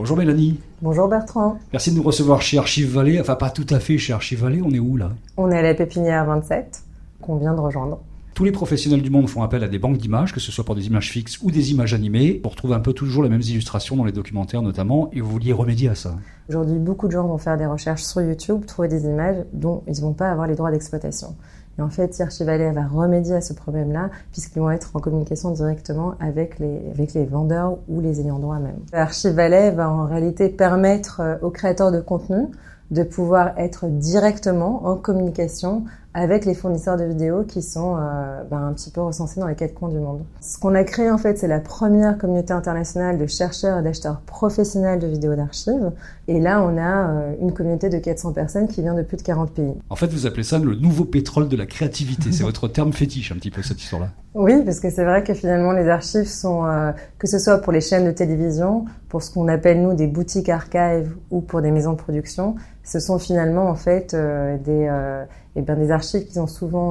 Bonjour Mélanie. Bonjour Bertrand. Merci de nous recevoir chez Archives Vallée. Enfin, pas tout à fait chez Archives Vallée. On est où là? On est à la Pépinière 27, qu'on vient de rejoindre. Tous les professionnels du monde font appel à des banques d'images, que ce soit pour des images fixes ou des images animées. On retrouve un peu toujours les mêmes illustrations dans les documentaires notamment, et vous vouliez remédier à ça. Aujourd'hui, beaucoup de gens vont faire des recherches sur YouTube, trouver des images dont ils ne vont pas avoir les droits d'exploitation. Et en fait, Archives Vallée va remédier à ce problème-là, puisqu'ils vont être en communication directement avec les vendeurs ou les ayants droit même. Archives Vallée va en réalité permettre aux créateurs de contenu de pouvoir être directement en communication avec les fournisseurs de vidéos qui sont un petit peu recensés dans les 4 coins du monde. Ce qu'on a créé en fait, c'est la première communauté internationale de chercheurs et d'acheteurs professionnels de vidéos d'archives. Et là, on a une communauté de 400 personnes qui vient de plus de 40 pays. En fait, vous appelez ça le nouveau pétrole de la créativité. C'est votre terme fétiche un petit peu, cette histoire-là. Oui, parce que c'est vrai que finalement, les archives sont, que ce soit pour les chaînes de télévision, pour ce qu'on appelle nous des boutiques archives ou pour des maisons de production, ce sont finalement en fait des archives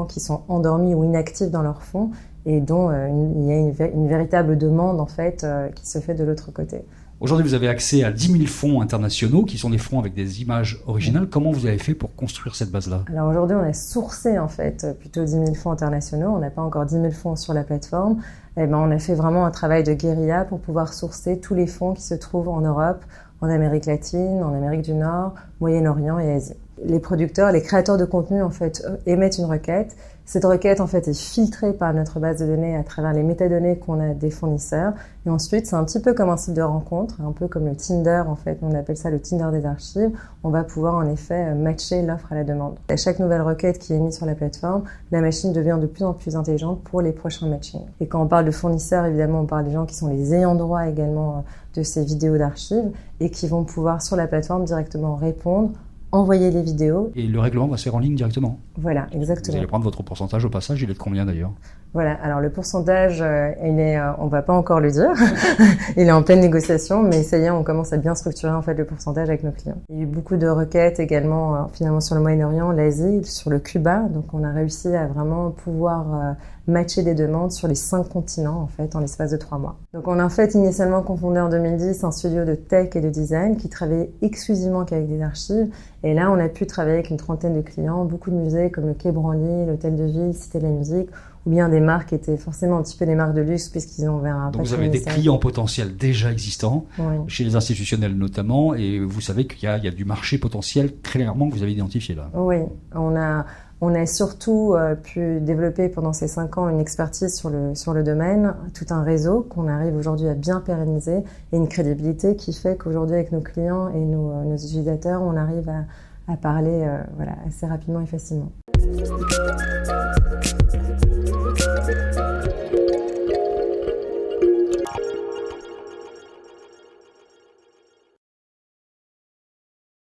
qui sont endormies ou inactives dans leur fond et dont il y a une véritable demande en fait qui se fait de l'autre côté. Aujourd'hui, vous avez accès à 10 000 fonds internationaux qui sont des fonds avec des images originales. Comment vous avez fait pour construire cette base-là? Alors aujourd'hui, on a sourcé en fait plutôt 10 000 fonds internationaux. On n'a pas encore 10 000 fonds sur la plateforme. On a fait vraiment un travail de guérilla pour pouvoir sourcer tous les fonds qui se trouvent en Europe, en Amérique latine, en Amérique du Nord, Moyen-Orient et Asie. Les producteurs, les créateurs de contenu en fait émettent une requête. Cette requête en fait est filtrée par notre base de données à travers les métadonnées qu'on a des fournisseurs. Et ensuite, c'est un petit peu comme un site de rencontre, un peu comme le Tinder en fait. On appelle ça le Tinder des archives. On va pouvoir en effet matcher l'offre à la demande. À chaque nouvelle requête qui est mise sur la plateforme, la machine devient de plus en plus intelligente pour les prochains matchings. Et quand on parle de fournisseurs, évidemment, on parle des gens qui sont les ayants droit également de ces vidéos d'archives et qui vont pouvoir sur la plateforme directement répondre, envoyer les vidéos. Et le règlement va se faire en ligne directement. Voilà, exactement. Vous allez prendre votre pourcentage au passage, il est de combien d'ailleurs? Voilà, alors le pourcentage, on va pas encore le dire, il est en pleine négociation, mais ça y est, on commence à bien structurer en fait le pourcentage avec nos clients. Il y a eu beaucoup de requêtes également finalement sur le Moyen-Orient, l'Asie, sur le Cuba, donc on a réussi à vraiment pouvoir matcher des demandes sur les 5 continents en fait en l'espace de 3 mois. Donc on a en fait initialement confondé en 2010 un studio de tech et de design qui travaillait exclusivement qu'avec des archives, et là on a pu travailler avec une trentaine de clients, beaucoup de musées comme le Quai Branly, l'Hôtel de Ville, Cité de la Musique, ou bien des marques qui étaient forcément un petit peu des marques de luxe puisqu'ils ont vers un Donc vous avez des clients potentiels déjà existants, oui, chez les institutionnels notamment, et vous savez qu'il y a du marché potentiel clairement que vous avez identifié là. Oui, on a surtout pu développer pendant ces 5 ans une expertise sur le domaine, tout un réseau qu'on arrive aujourd'hui à bien pérenniser et une crédibilité qui fait qu'aujourd'hui avec nos clients et nos utilisateurs, on arrive à parler assez rapidement et facilement.